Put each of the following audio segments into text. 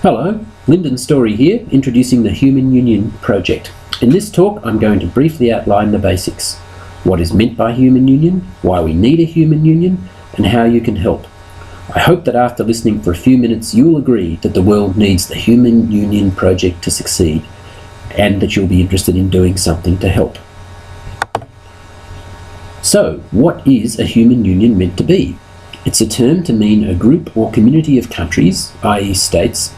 Hello, Lyndon Story here, introducing the Human Union Project. In this talk, I'm going to briefly outline the basics. What is meant by human union, why we need a human union, and how you can help. I hope that after listening for a few minutes, you'll agree that the world needs the Human Union Project to succeed, and that you'll be interested in doing something to help. So, what is a human union meant to be? It's a term to mean a group or community of countries, i.e. states,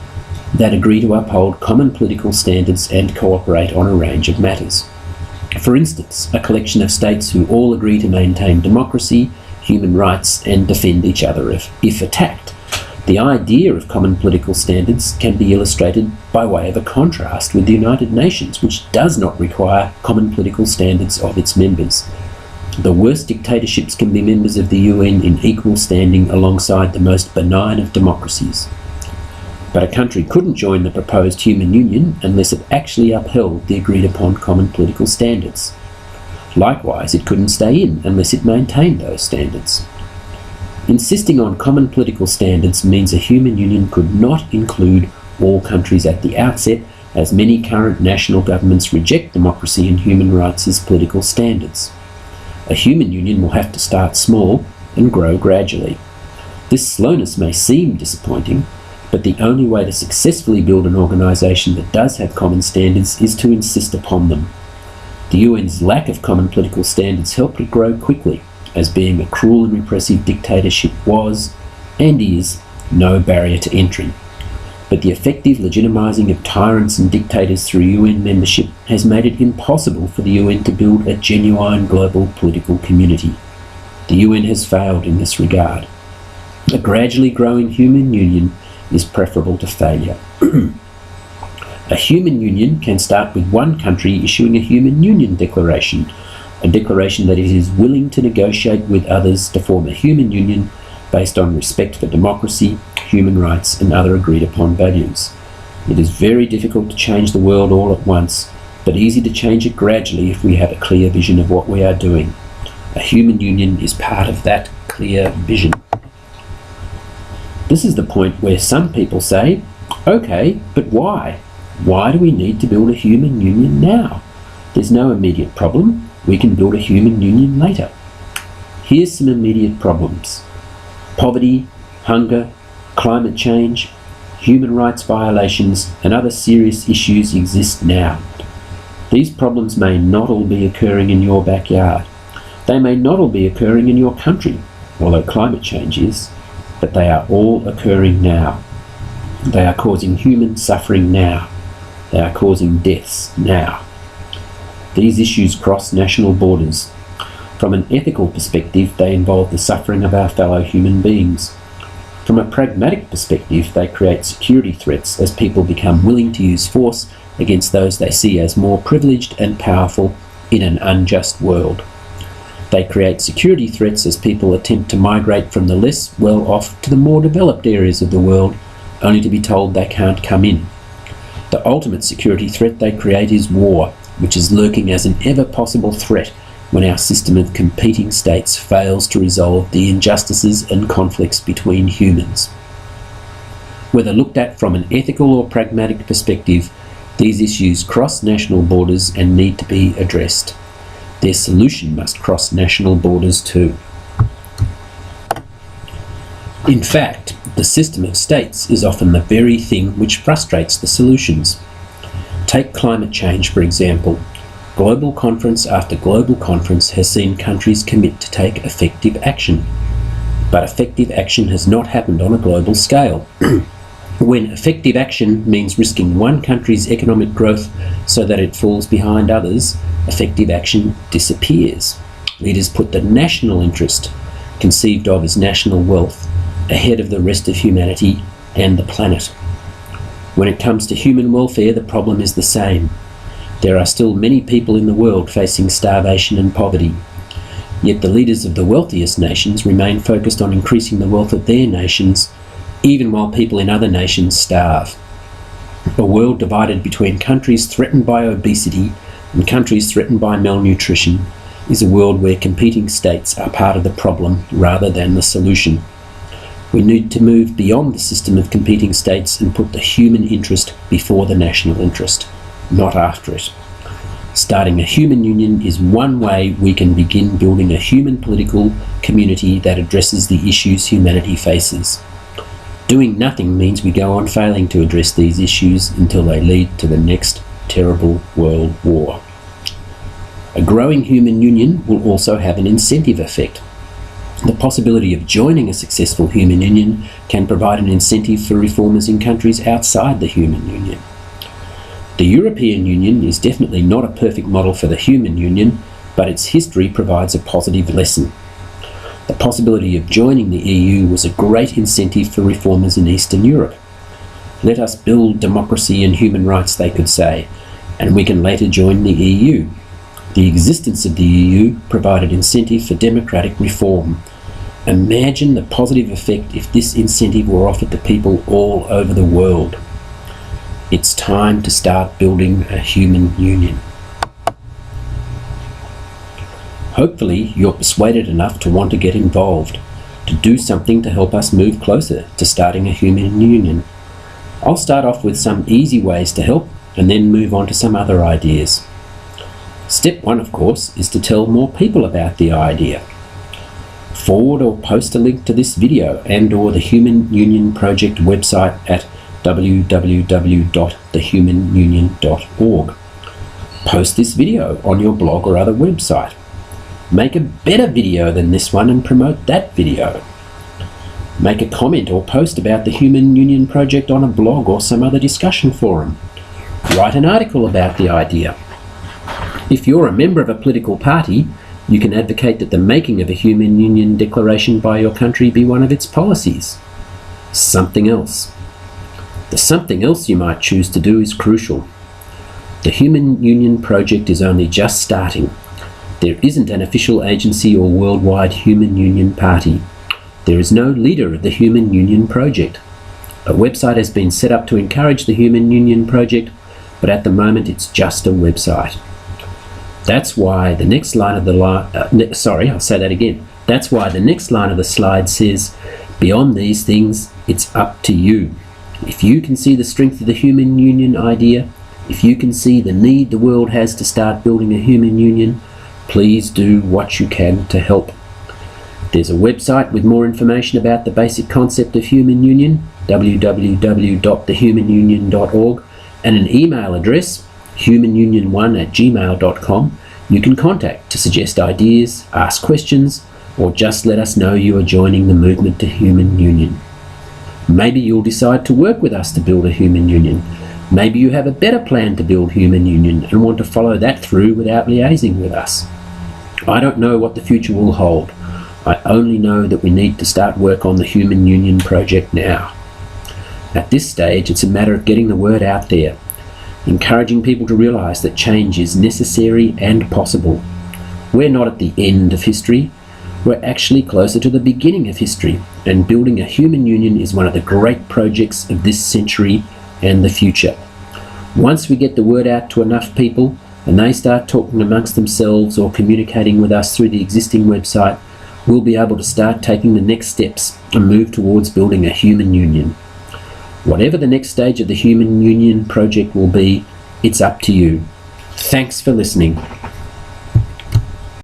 that agree to uphold common political standards and cooperate on a range of matters. For instance, a collection of states who all agree to maintain democracy, human rights, and defend each other if attacked. The idea of common political standards can be illustrated by way of a contrast with the United Nations, which does not require common political standards of its members. The worst dictatorships can be members of the UN in equal standing alongside the most benign of democracies. But a country couldn't join the proposed human union unless it actually upheld the agreed upon common political standards. Likewise, it couldn't stay in unless it maintained those standards. Insisting on common political standards means a human union could not include all countries at the outset, as many current national governments reject democracy and human rights as political standards. A human union will have to start small and grow gradually. This slowness may seem disappointing, but the only way to successfully build an organisation that does have common standards is to insist upon them. The UN's lack of common political standards helped it grow quickly, as being a cruel and repressive dictatorship was, and is, no barrier to entry. But the effective legitimising of tyrants and dictators through UN membership has made it impossible for the UN to build a genuine global political community. The UN has failed in this regard. A gradually growing human union is preferable to failure. A human union can start with one country issuing a human union declaration, a declaration that it is willing to negotiate with others to form a human union based on respect for democracy, human rights, and other agreed upon values. It is very difficult to change the world all at once, but easy to change it gradually if we have a clear vision of what we are doing. A human union is part of that clear vision. This is the point where some people say, okay, but why? Why do we need to build a human union now? There's no immediate problem. We can build a human union later. Here's some immediate problems. Poverty, hunger, climate change, human rights violations, and other serious issues exist now. These problems may not all be occurring in your backyard. They may not all be occurring in your country, although climate change is. But they are all occurring now. They are causing human suffering now. They are causing deaths now. These issues cross national borders. From an ethical perspective, they involve the suffering of our fellow human beings. From a pragmatic perspective, they create security threats as people become willing to use force against those they see as more privileged and powerful in an unjust world. They create security threats as people attempt to migrate from the less well-off to the more developed areas of the world, only to be told they can't come in. The ultimate security threat they create is war, which is lurking as an ever-possible threat when our system of competing states fails to resolve the injustices and conflicts between humans. Whether looked at from an ethical or pragmatic perspective, these issues cross national borders and need to be addressed. Their solution must cross national borders too. In fact, the system of states is often the very thing which frustrates the solutions. Take climate change, for example. Global conference after global conference has seen countries commit to take effective action. But effective action has not happened on a global scale. When effective action means risking one country's economic growth so that it falls behind others, effective action disappears. Leaders put the national interest, conceived of as national wealth, ahead of the rest of humanity and the planet. When it comes to human welfare, the problem is the same. There are still many people in the world facing starvation and poverty. Yet the leaders of the wealthiest nations remain focused on increasing the wealth of their nations, even while people in other nations starve. A world divided between countries threatened by obesity and countries threatened by malnutrition is a world where competing states are part of the problem rather than the solution. We need to move beyond the system of competing states and put the human interest before the national interest, not after it. Starting a human union is one way we can begin building a human political community that addresses the issues humanity faces. Doing nothing means we go on failing to address these issues until they lead to the next terrible world war. A growing human union will also have an incentive effect. The possibility of joining a successful human union can provide an incentive for reformers in countries outside the human union. The European Union is definitely not a perfect model for the human union, but its history provides a positive lesson. The possibility of joining the EU was a great incentive for reformers in Eastern Europe. Let us build democracy and human rights, they could say, and we can later join the EU. The existence of the EU provided incentive for democratic reform. Imagine the positive effect if this incentive were offered to people all over the world. It's time to start building a human union. Hopefully you're persuaded enough to want to get involved, to do something to help us move closer to starting a human union. I'll start off with some easy ways to help and then move on to some other ideas. Step 1, of course, is to tell more people about the idea. Forward or post a link to this video and/or the Human Union Project website at www.thehumanunion.org. Post this video on your blog or other website. Make a better video than this one and promote that video. Make a comment or post about the Human Union Project on a blog or some other discussion forum. Write an article about the idea. If you're a member of a political party, you can advocate that the making of a Human Union Declaration by your country be one of its policies. Something else. The something else you might choose to do is crucial. The Human Union Project is only just starting. There isn't an official agency or worldwide Human Union Party. There is no leader of the Human Union Project. A website has been set up to encourage the Human Union Project, but at the moment it's just a website. That's why the next line of the That's why the next line of the slide says, beyond these things, it's up to you. If you can see the strength of the human union idea, if you can see the need the world has to start building a human union, please do what you can to help. There's a website with more information about the basic concept of human union, www.thehumanunion.org, and an email address, humanunion1@gmail.com, you can contact to suggest ideas, ask questions, or just let us know you are joining the movement to human union. Maybe you'll decide to work with us to build a human union. Maybe you have a better plan to build human union and want to follow that through without liaising with us. I don't know what the future will hold. I only know that we need to start work on the Human Union Project now. At this stage, it's a matter of getting the word out there, encouraging people to realise that change is necessary and possible. We're not at the end of history, we're actually closer to the beginning of history, and building a human union is one of the great projects of this century and the future. Once we get the word out to enough people, and they start talking amongst themselves or communicating with us through the existing website, we'll be able to start taking the next steps and move towards building a human union. Whatever the next stage of the Human Union Project will be, it's up to you. Thanks for listening.